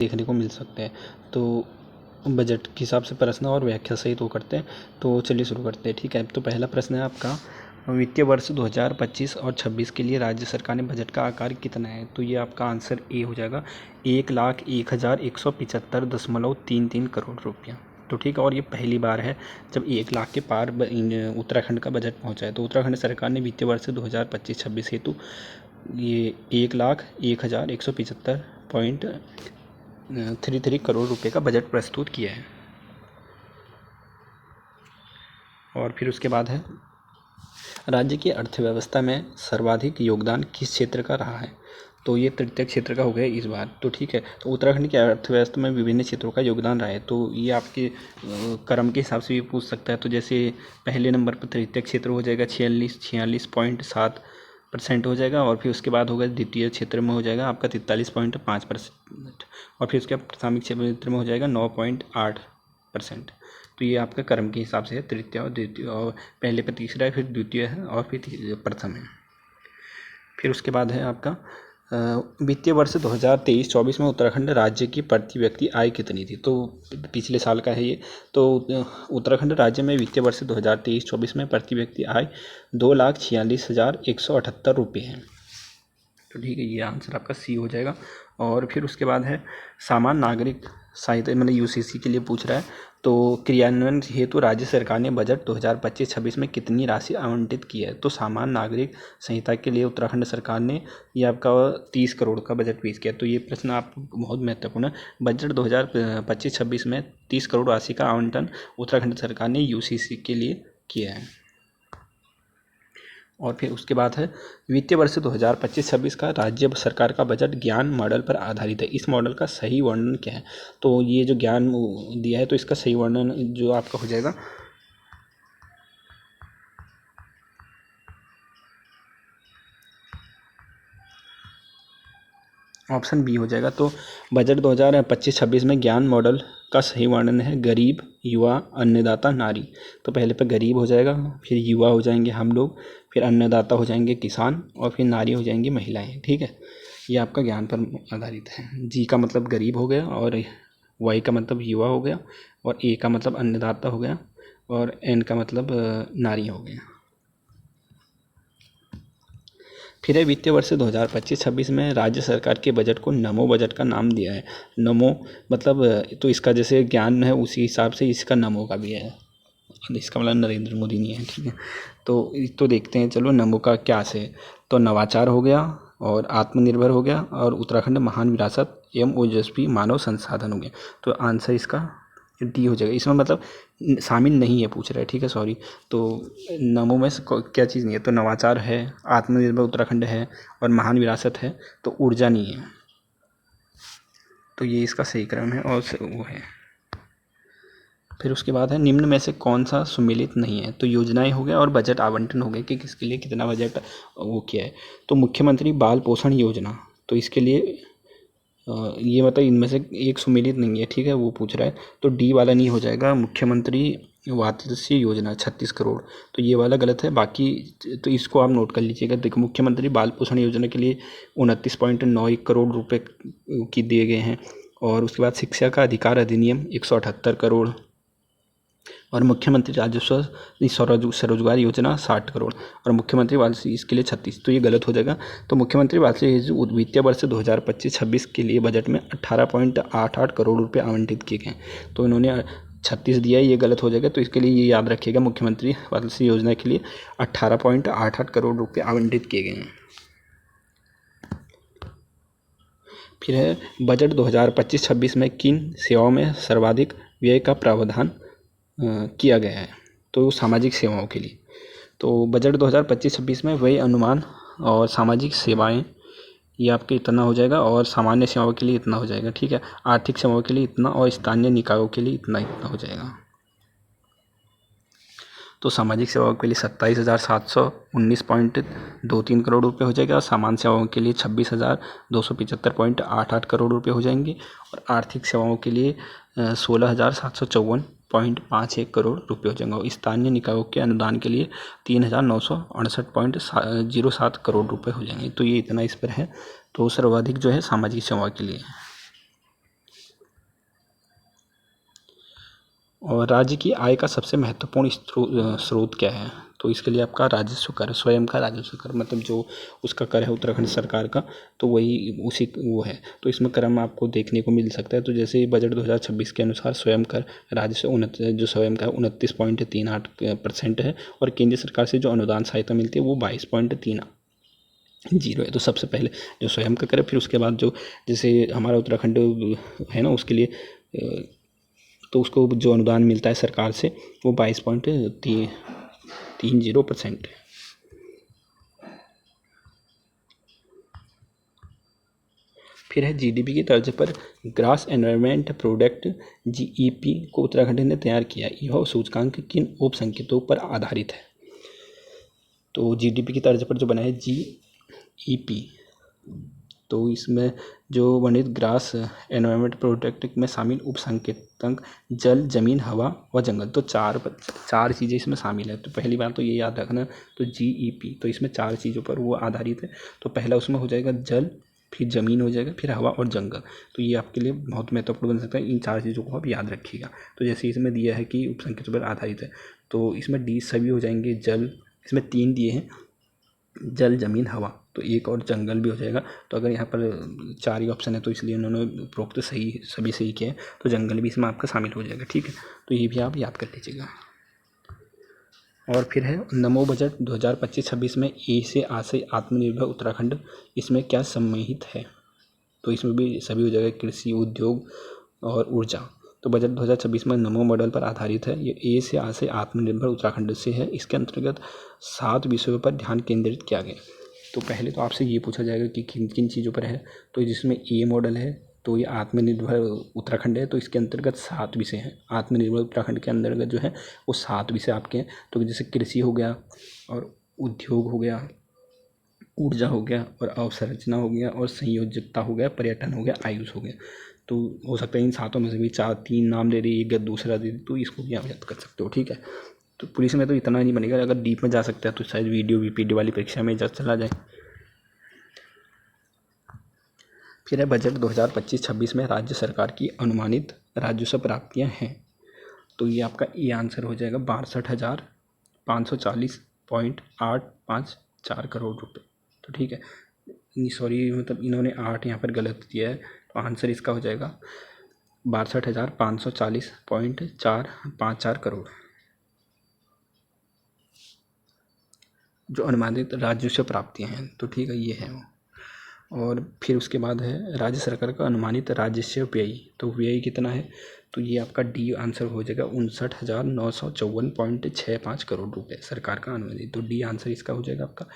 देखने को मिल सकते हैं। तो बजट के हिसाब से प्रश्न और व्याख्या सहित वो करते हैं। तो चलिए शुरू करते हैं। ठीक है, तो पहला प्रश्न है आपका, वित्तीय वर्ष 2025 और 26 के लिए राज्य सरकार ने बजट का आकार कितना है? तो ये आपका आंसर ए हो जाएगा, 1,01,175.33 करोड़ रुपया। तो ठीक है, और ये पहली बार है जब 1 लाख के पार उत्तराखंड का बजट पहुंचा है। तो उत्तराखंड सरकार ने वित्तीय वर्ष 2025-26 हेतु ये 1,01,175.33 करोड़ रुपए का बजट प्रस्तुत किया है। और फिर उसके बाद है, राज्य की अर्थव्यवस्था में सर्वाधिक योगदान किस क्षेत्र का रहा है? तो ये तृतीय क्षेत्र का हो गया इस बार। तो ठीक है, तो उत्तराखंड की अर्थव्यवस्था में विभिन्न क्षेत्रों का योगदान रहा है। तो ये आपके क्रम के हिसाब से भी पूछ सकता है। तो जैसे पहले नंबर पर तृतीय क्षेत्र हो जाएगा 46.7% हो जाएगा। और फिर उसके बाद होगा द्वितीय क्षेत्र में हो जाएगा आपका 43.5%। और फिर उसके बाद प्राथमिक क्षेत्र में हो जाएगा 9.8%। तो ये आपका क्रम के हिसाब से है, तृतीय और द्वितीय, और पहले पर तीसरा है, फिर द्वितीय है, और फिर प्रथम है। फिर उसके बाद है आपका वित्तीय वर्ष 2023-24 में उत्तराखंड राज्य की प्रति व्यक्ति आय कितनी थी? तो पिछले साल का है ये। तो उत्तराखंड राज्य में वित्तीय वर्ष 2023-24 में प्रति व्यक्ति आय 2,46,178 रुपये है। तो ठीक है, ये आंसर आपका सी हो जाएगा। और फिर उसके बाद है, सामान्य नागरिक सहायता मतलब यूसीसी के लिए पूछ रहा है। तो क्रियान्वयन हेतु राज्य सरकार ने बजट 2025-26 में कितनी राशि आवंटित की है? तो सामान्य नागरिक संहिता के लिए उत्तराखंड सरकार ने ये आपका 30 करोड़ का बजट पेश किया। तो ये प्रश्न आप बहुत महत्वपूर्ण है। बजट 2025-26 में 30 करोड़ राशि का आवंटन उत्तराखंड सरकार ने यूसीसी के लिए किया है। और फिर उसके बाद है, वित्तीय वर्ष 2025-26 का राज्य सरकार का बजट ज्ञान मॉडल पर आधारित है। इस मॉडल का सही वर्णन क्या है? तो ये जो ज्ञान दिया है, तो इसका सही वर्णन जो आपका हो जाएगा, ऑप्शन बी हो जाएगा। तो बजट 2025-26 में ज्ञान मॉडल का सही वर्णन है, गरीब, युवा, अन्नदाता, नारी। तो पहले पे गरीब हो जाएगा, फिर युवा हो जाएंगे हम लोग, फिर अन्नदाता हो जाएंगे किसान, और फिर नारी हो जाएंगी महिलाएं। ठीक है, ये आपका ज्ञान पर आधारित है। जी का मतलब गरीब हो गया, और वाई का मतलब युवा हो गया, और ए का मतलब अन्नदाता हो गया, और एन का मतलब नारी हो गया। फिर है, वित्तीय वर्ष 2025-26 में राज्य सरकार के बजट को नमो बजट का नाम दिया है। नमो मतलब, तो इसका जैसे ज्ञान है उसी हिसाब से इसका नमो का भी है। इसका मतलब नरेंद्र मोदी नहीं है। ठीक है, तो देखते हैं, चलो नमो का क्या से। तो नवाचार हो गया, और आत्मनिर्भर हो गया, और उत्तराखंड महान विरासत एवं ओजस्वी मानव संसाधन हो गया। तो आंसर इसका डी हो जाएगा। इसमें मतलब शामिल नहीं है पूछ रहा है। ठीक है, सॉरी। तो नमो में से क्या चीज़ नहीं है? तो नवाचार है, आत्मनिर्भर उत्तराखंड है, और महान विरासत है। तो ऊर्जा नहीं है। तो ये इसका सही क्रम है, और वो है। फिर उसके बाद है, निम्न में से कौन सा सुमेलित नहीं है? तो योजनाएं हो गया, और बजट आवंटन हो गया कि किसके लिए कितना बजट वो किया है। तो मुख्यमंत्री बाल पोषण योजना, तो इसके लिए ये मतलब इनमें से एक सुमेलित नहीं है। ठीक है, वो पूछ रहा है। तो डी वाला नहीं हो जाएगा, मुख्यमंत्री वात्सल्य योजना 36 करोड़। तो ये वाला गलत है। बाकी तो इसको आप नोट कर लीजिएगा। देखो, मुख्यमंत्री बाल पोषण योजना के लिए 29.91 करोड़ रुपए की दिए गए हैं। और उसके बाद शिक्षा का अधिकार अधिनियम 178 करोड़, और मुख्यमंत्री राजस्व स्वरोजगार योजना 60 करोड़, और मुख्यमंत्री वार्षिक इसके लिए 36। तो ये गलत हो जाएगा। तो मुख्यमंत्री वार्षिक वित्तीय वर्ष 2025-26 के लिए बजट में 18.88 करोड़ रुपये आवंटित किए गए। तो इन्होंने 36 दिया है, ये गलत हो जाएगा। तो इसके लिए ये याद रखिएगा, मुख्यमंत्री वार्षिक योजना के लिए 18.88 करोड़ रुपये आवंटित किए गए हैं। फिर है, बजट 2025-26 में किन सेवाओं में सर्वाधिक व्यय का प्रावधान किया गया है? तो सामाजिक सेवाओं के लिए। तो बजट 2025-26 में व्यय अनुमान और सामाजिक सेवाएं ये आपके इतना हो जाएगा, और सामान्य सेवाओं के लिए इतना हो जाएगा। ठीक है, आर्थिक सेवाओं के लिए इतना, और स्थानीय निकायों के लिए इतना हो जाएगा। तो सामाजिक सेवाओं के लिए 27,719.23 करोड़ रुपये हो जाएगा, सामान्य सेवाओं के लिए 26,275.88 करोड़ रुपये हो जाएंगे, और आर्थिक सेवाओं के लिए 16,754.51 करोड़ रुपये हो जाएंगे, और स्थानीय निकायों के अनुदान के लिए 3,968.07 करोड़ रुपये हो जाएंगे। तो ये इतना इस पर है। तो सर्वाधिक जो है सामाजिक सेवाओं के लिए है। और राज्य की आय का सबसे महत्वपूर्ण स्रोत क्या है? तो इसके लिए आपका राजस्व कर, स्वयं का राजस्व कर, मतलब जो उसका कर है उत्तराखंड सरकार का, तो वही उसी वो है। तो इसमें क्रम आपको देखने को मिल सकता है। तो जैसे बजट 2026 के अनुसार स्वयं कर राजस्व जो स्वयं का है 29.38% है, और केंद्र सरकार से जो अनुदान सहायता मिलती है वो 22.30 है। तो सबसे पहले जो स्वयं का कर है, फिर उसके बाद जो जैसे हमारा उत्तराखंड है ना, उसके लिए तो उसको जो अनुदान मिलता है सरकार से वो 22.30% है। फिर है जीडीपी की तर्ज पर ग्रास एनवायरनमेंट प्रोडक्ट जीईपी को उत्तराखंड ने तैयार किया। यह सूचकांक किन उप संकेतों पर आधारित है? तो जीडीपी की तर्ज पर जो बना है जीईपी, तो इसमें जो वर्णित ग्रास एनवायरनमेंट प्रोडक्ट में शामिल उप संकेतक जल, जमीन, हवा और जंगल, तो चार चीज़ें इसमें शामिल है। तो पहली बात तो ये याद रखना, तो जीईपी तो इसमें चार चीज़ों पर वो आधारित है। तो पहला उसमें हो जाएगा जल, फिर ज़मीन हो जाएगा, फिर हवा और जंगल। तो ये आपके लिए बहुत महत्वपूर्ण बन सकता है, इन चार चीज़ों को आप याद रखिएगा। तो जैसे इसमें दिया है कि उप संकेतों पर आधारित है, तो इसमें डी सभी हो जाएंगे। जल, इसमें 3 दिए हैं, जल, ज़मीन, हवा, तो एक और जंगल भी हो जाएगा। तो अगर यहाँ पर 4 ही ऑप्शन है तो इसलिए उन्होंने उपरोक्त सही सभी सही किए हैं, तो जंगल भी इसमें आपका शामिल हो जाएगा। ठीक है, तो ये भी आप याद कर लीजिएगा। और फिर है नमो बजट 2025-26 में ए से आ से आत्मनिर्भर उत्तराखंड, इसमें क्या सम्मिलित है? तो इसमें भी सभी हो जाएगा, कृषि, उद्योग और ऊर्जा। तो बजट 2026 में नमो मॉडल पर आधारित है। ये ए से आ से आत्मनिर्भर उत्तराखंड से है। इसके अंतर्गत 7 विषयों पर ध्यान केंद्रित किया गया। तो पहले तो आपसे ये पूछा जाएगा कि किन किन चीज़ों पर है। तो जिसमें ए मॉडल है, तो ये आत्मनिर्भर उत्तराखंड है, तो इसके अंतर्गत 7 विषय हैं। आत्मनिर्भर उत्तराखंड के अंतर्गत जो है वो 7 विषय आपके हैं। तो जैसे कृषि हो गया, और उद्योग हो गया, ऊर्जा हो गया, और अवसंरचना हो गया, और संयोजकता हो गया, पर्यटन हो गया, आयुष हो गया। तो हो सकता है इन सातों में से भी 3 नाम दे दी, एक या दूसरा दे दी, तो इसको भी आप याद कर सकते हो। ठीक है, तो पुलिस में तो इतना नहीं बनेगा, अगर डीप में जा सकते हैं तो शायद वीडियो वीपीडी वाली परीक्षा में जस्ट चला जाए। फिर है बजट 2025-26 में राज्य सरकार की अनुमानित राजस्व प्राप्तियाँ हैं। तो ये आपका ये आंसर हो जाएगा 62,540.854 करोड़ रुपए। तो ठीक है, सॉरी, मतलब इन्होंने 8 यहाँ पर गलत दिया है, तो आंसर इसका हो जाएगा 62,540.454 करोड़, जो अनुमानित राजस्व प्राप्तियाँ हैं। तो ठीक है, ये है वो। और फिर उसके बाद है राज्य सरकार का अनुमानित राजस्व व्यय। तो व्यय कितना है? तो ये आपका डी आंसर हो जाएगा 59,954.65 करोड़ रुपए सरकार का अनुमानित। तो डी आंसर इसका हो जाएगा आपका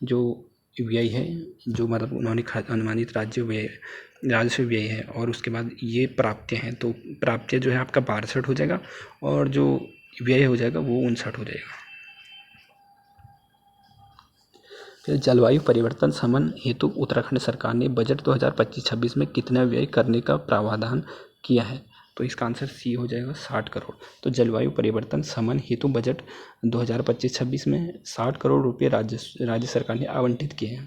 जो व्यय है, जो मतलब उन्होंने अनुमानित राजस्व व्यय है। और उसके बाद ये प्राप्तियाँ हैं, तो प्राप्तियाँ जो है आपका 62 हो जाएगा, और जो व्यय हो जाएगा वो 59 हो जाएगा। फिर जलवायु परिवर्तन शमन हेतु उत्तराखंड सरकार ने बजट 2025-26 में कितना व्यय करने का प्रावधान किया है? तो इसका आंसर सी हो जाएगा 60 करोड़। तो जलवायु परिवर्तन शमन हेतु बजट 2025-26 में 60 करोड़ रुपये राज्य सरकार ने आवंटित किए हैं।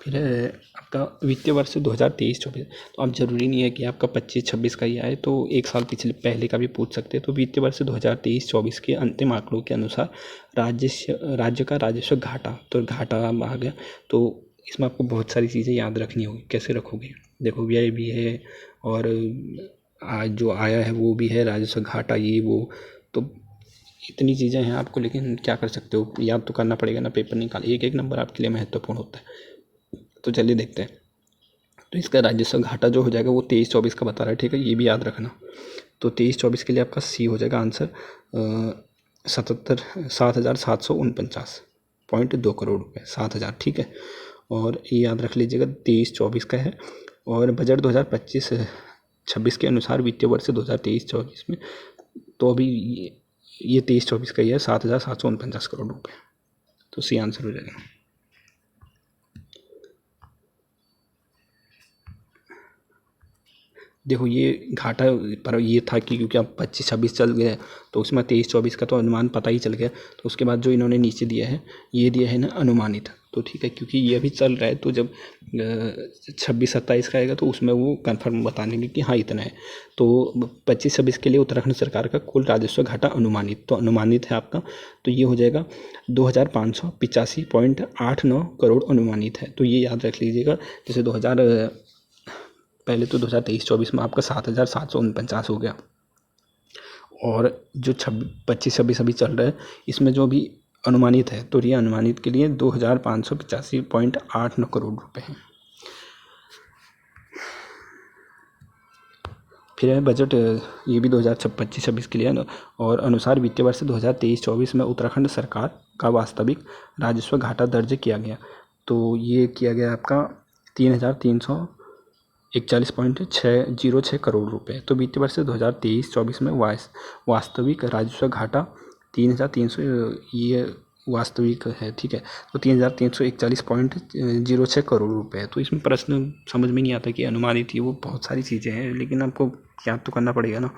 फिर है आपका वित्तीय वर्ष 2023-24। तो अब ज़रूरी नहीं है कि आपका 25-26 का ही आए, तो एक साल पहले का भी पूछ सकते हैं। तो वित्तीय वर्ष 2023-24 के अंतिम आंकड़ों के अनुसार राज्य का राजस्व घाटा, तो घाटा आ गया। तो इसमें आपको बहुत सारी चीज़ें याद रखनी होगी। कैसे रखोगे? देखो, व्यय भी है, और आज जो आया है वो भी है, राजस्व घाटा ये वो, तो इतनी चीज़ें हैं आपको, लेकिन क्या कर सकते हो, याद तो करना पड़ेगा ना। पेपर निकाल, एक एक नंबर आपके लिए महत्वपूर्ण होता है। तो चलिए देखते हैं। तो इसका राजस्व घाटा जो हो जाएगा वो 23-24 का बता रहा है। ठीक है, ये भी याद रखना। तो 23-24 के लिए आपका सी हो जाएगा आंसर 7,749.2 करोड़ रुपये, 7,000। ठीक है, और ये याद रख लीजिएगा 23-24 का है। और बजट 2025-26 के अनुसार वित्तीय वर्ष 2023-24 में, तो अभी ये 23-24 का ही है, 7,749 करोड़ रुपये। तो सी आंसर हो जाएगा। देखो ये घाटा पर ये था कि क्योंकि अब 25-26 चल गया तो उसमें 23-24 का तो अनुमान पता ही चल गया। तो उसके बाद जो इन्होंने नीचे दिया है, ये दिया है ना अनुमानित। तो ठीक है, क्योंकि ये अभी चल रहा है तो जब 26-27 का आएगा तो उसमें वो कन्फर्म बता देंगे कि हाँ इतना है। तो 25-26 के लिए उत्तराखंड सरकार का कुल राजस्व घाटा अनुमानित, तो अनुमानित है आपका, तो ये हो जाएगा 2585.89 करोड़ अनुमानित है। तो ये याद रख लीजिएगा। जैसे पहले तो 2023-24 में आपका 7,749 हो गया, और जो 25-26 अभी चल रहा है इसमें जो भी अनुमानित है, तो ये अनुमानित के लिए 2,585.89 करोड़ रुपए हैं। फिर है बजट, ये भी 2025-26 के लिए है, और अनुसार वित्तीय वर्ष 2023-24 में उत्तराखंड सरकार का वास्तविक राजस्व घाटा दर्ज किया गया। तो ये किया गया आपका 3,341.606 करोड़ रुपए। तो वित्तीय वर्ष 2023-24 में वास्तविक राजस्व घाटा 3,300, ये वास्तविक है, ठीक है। तो 3,341.06 करोड़ रुपए है। तो इसमें प्रश्न समझ में नहीं आता कि अनुमानित, ये वो बहुत सारी चीज़ें हैं, लेकिन आपको याद तो करना पड़ेगा ना।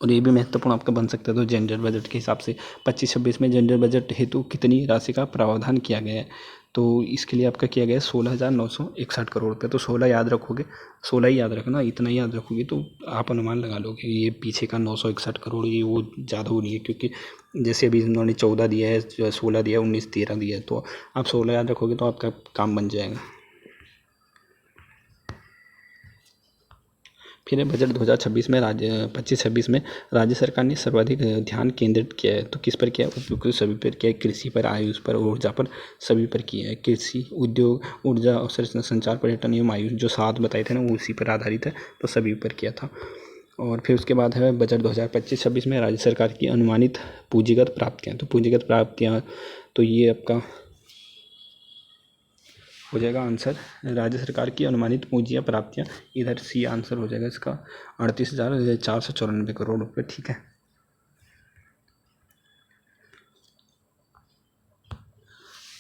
और ये भी महत्वपूर्ण आपका बन सकता है। तो जनरल बजट के हिसाब से 25-26 में जनरल बजट हेतु कितनी राशि का प्रावधान किया गया है, तो इसके लिए आपका किया गया है 16,961 करोड़ रुपये। तो 16 याद रखोगे, 16 ही याद रखना, इतना ही याद रखोगे तो आप अनुमान लगा लोगे। ये पीछे का 961 करोड़ ये वो ज़्यादा हो नहीं है, क्योंकि जैसे अभी इन्होंने 14 दिया है, 16 दिया है, 19, 13 दिया है, तो आप 16 याद रखोगे तो आपका काम बन जाएगा। फिर है बजट 2026 में 25-26 में राज्य सरकार ने सर्वाधिक ध्यान केंद्रित किया है। तो किस पर किया है? उपयुक्त सभी पर किया है। कृषि पर, आयुष पर, ऊर्जा पर, सभी पर किया है। कृषि, उद्योग, ऊर्जा, अवसर संचार, पर्यटन एवं आयुष, जो 7 बताए थे ना वो उसी पर आधारित है, तो सभी पर किया था। और फिर उसके बाद है बजट 2025-26 में राज्य सरकार की अनुमानित पूंजीगत प्राप्तियाँ। तो पूंजीगत प्राप्तियाँ, तो ये आपका हो जाएगा आंसर, राज्य सरकार की अनुमानित पूंजी या प्राप्तियाँ, इधर सी आंसर हो जाएगा इसका 38,494 करोड़ रुपए, ठीक है।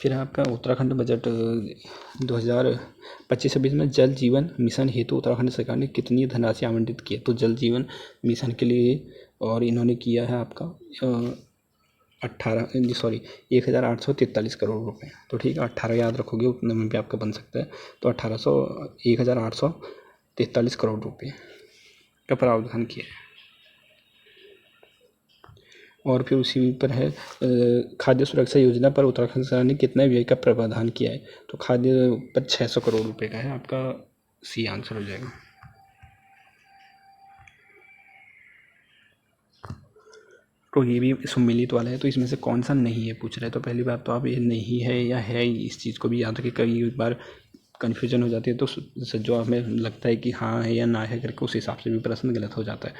फिर आपका उत्तराखंड बजट 2025-26 में जल जीवन मिशन हेतु उत्तराखंड सरकार ने कितनी धनराशि आवंटित की है। तो जल जीवन मिशन के लिए और इन्होंने किया है आपका 1,843 करोड़ रुपए। तो ठीक है, 18 याद रखोगे उतने में भी आपका बन सकता है। तो 1,843 करोड़ रुपए का प्रावधान किया है। और फिर उसी पर है खाद्य सुरक्षा योजना पर उत्तराखंड सरकार ने कितने व्यय का प्रावधान किया है। तो खाद्य पर 600 करोड़ रुपए का है, आपका सी आंसर हो जाएगा। तो ये भी सम्मिलित वाला है, तो इसमें से कौन सा नहीं है पूछ रहे हैं। तो पहली बात तो आप ये नहीं है या है, इस चीज़ को भी याद रखें। कई बार कन्फ्यूजन हो जाती है, तो जो हमें लगता है कि हाँ है या ना है करके उस हिसाब से भी प्रश्न गलत हो जाता है।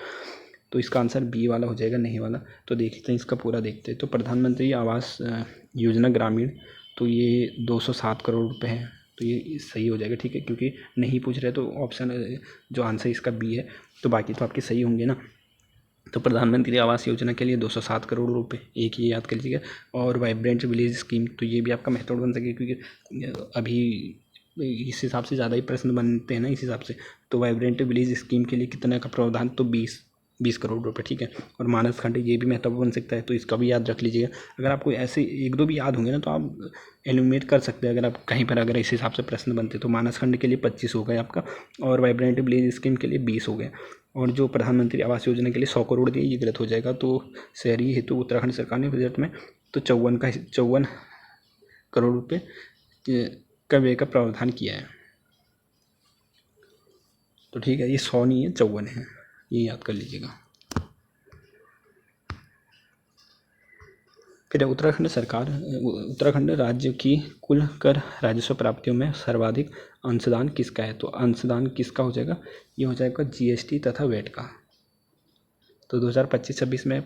तो इसका आंसर बी वाला हो जाएगा, नहीं वाला। तो देखते हैं इसका पूरा, देखते हैं। तो प्रधानमंत्री आवास योजना ग्रामीण, तो ये 207 करोड़ रुपए है, तो ये सही हो जाएगा, ठीक है। क्योंकि नहीं पूछ रहे तो ऑप्शन जो आंसर इसका बी है, तो बाकी तो आपके सही होंगे ना। तो प्रधानमंत्री आवास योजना के लिए 207 करोड़ रुपए, एक ये याद कर लीजिएगा। और वाइब्रेंट विलेज स्कीम, तो ये भी आपका महत्वपूर्ण बन सके, क्योंकि अभी इस हिसाब से ज़्यादा ही प्रश्न बनते हैं ना इस हिसाब से। तो वाइब्रेंट विलेज स्कीम के लिए कितना का प्रावधान, तो 20 करोड़ रुपए, ठीक है। और मानस खंड, ये भी महत्वपूर्ण बन सकता है, तो इसका भी याद रख लीजिएगा। अगर आपको ऐसे 1-2 भी याद होंगे ना तो आप एलिमिनेट कर सकते हैं। अगर आप कहीं पर अगर इस हिसाब से प्रश्न बनते तो मानस खंड के लिए 25 हो गए आपका, और वाइब्रेंट विलेज स्कीम के लिए 20 हो गए। और जो प्रधानमंत्री आवास योजना के लिए 100 करोड़ दिए, ये गलत हो जाएगा। तो शहरी हेतु उत्तराखंड सरकार ने बजट में तो 54 करोड़ रुपये का व्यय का प्रावधान किया है। तो ठीक है, ये 100 नहीं है, 54 है, ये याद कर लीजिएगा। फिर उत्तराखंड राज्य की कुल कर राजस्व प्राप्तियों में सर्वाधिक अंशदान किसका है। तो अंशदान किसका हो जाएगा, ये हो जाएगा जीएसटी तथा वैट का। तो 2025-26 में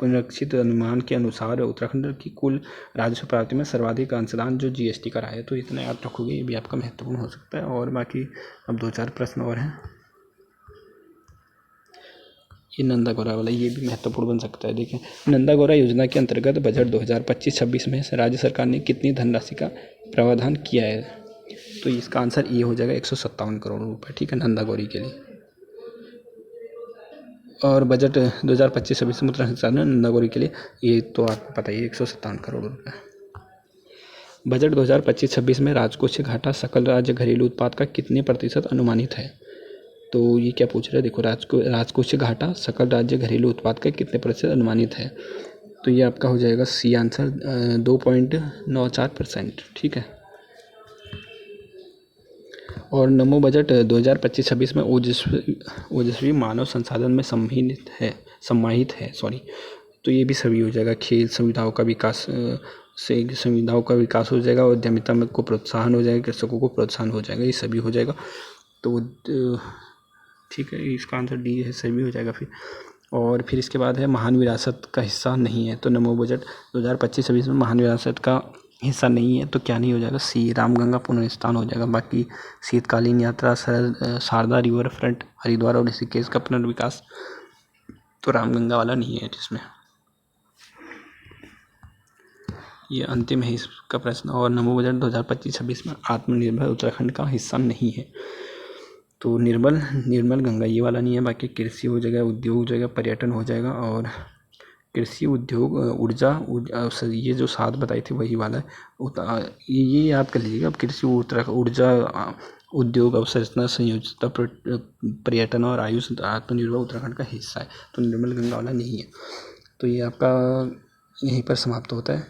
पुनरीक्षित अनुमान के अनुसार उत्तराखंड की कुल राजस्व प्राप्ति में सर्वाधिक अंशदान जो जीएसटी का रहा है। तो इतना याद रखोगे, ये भी आपका महत्वपूर्ण हो सकता है। और बाकी अब 2-4 प्रश्न और हैं। ये नंदा गौरा वाला, ये भी महत्वपूर्ण बन सकता है। देखें, नंदा गौरा योजना के अंतर्गत बजट 2025-26 में राज्य सरकार ने कितनी धनराशि का प्रावधान किया है। तो इसका आंसर ये हो जाएगा 157 करोड़ रुपए, ठीक है, नंदा गौरी के लिए। और बजट 2025-26 में उत्तराखंड सरकार ने नंदा गौरी के लिए, ये तो आपको पता ही है, 157 करोड़ रुपए। बजट 2025-26 में राजकोषीय घाटा सकल राज्य घरेलू उत्पाद का कितने प्रतिशत अनुमानित है? तो ये क्या पूछ रहे हैं, देखो, राजकोषीय घाटा सकल राज्य घरेलू उत्पाद का कितने प्रतिशत अनुमानित है? तो ये आपका हो जाएगा सी आंसर, 2.94%, ठीक है। और नमो बजट 2025-26 में ओजस्वी मानव संसाधन में सम्माहित है, तो ये भी सभी हो जाएगा। खेल सुविधाओं का विकास हो जाएगा, उद्यमिता में को प्रोत्साहन हो जाएगा, कृषकों को प्रोत्साहन हो जाएगा, ये सभी हो जाएगा। तो ठीक है, इसका आंसर डी है, सभी हो जाएगा फिर। और फिर इसके बाद है महान विरासत का हिस्सा नहीं है, तो नमो बजट 2025-26 में महान विरासत का हिस्सा नहीं है, तो क्या नहीं हो जाएगा, सी रामगंगा पुनर्स्थान हो जाएगा। बाकी शीतकालीन यात्रा, शारदा रिवर फ्रंट, हरिद्वार और ऋषिकेश का पुनर्विकास, तो रामगंगा वाला नहीं है जिसमें। ये अंतिम है इसका प्रश्न। और नमो बजट 2025-26 में आत्मनिर्भर उत्तराखंड का हिस्सा नहीं है, तो निर्मल गंगा ये वाला नहीं है। बाकी कृषि हो जाएगा, उद्योग हो जाएगा, पर्यटन हो जाएगा, और कृषि, उद्योग, ऊर्जा, ये जो 7 बताई थी वही वाला है। ये याद कर लीजिएगा, अब कृषि, ऊर्जा, उद्योग, अवसंरचना, संयोजित पर्यटन और आयुष आत्मनिर्भर उत्तराखंड का हिस्सा है, तो निर्मल गंगा वाला नहीं है। तो ये आपका यहीं पर समाप्त होता है।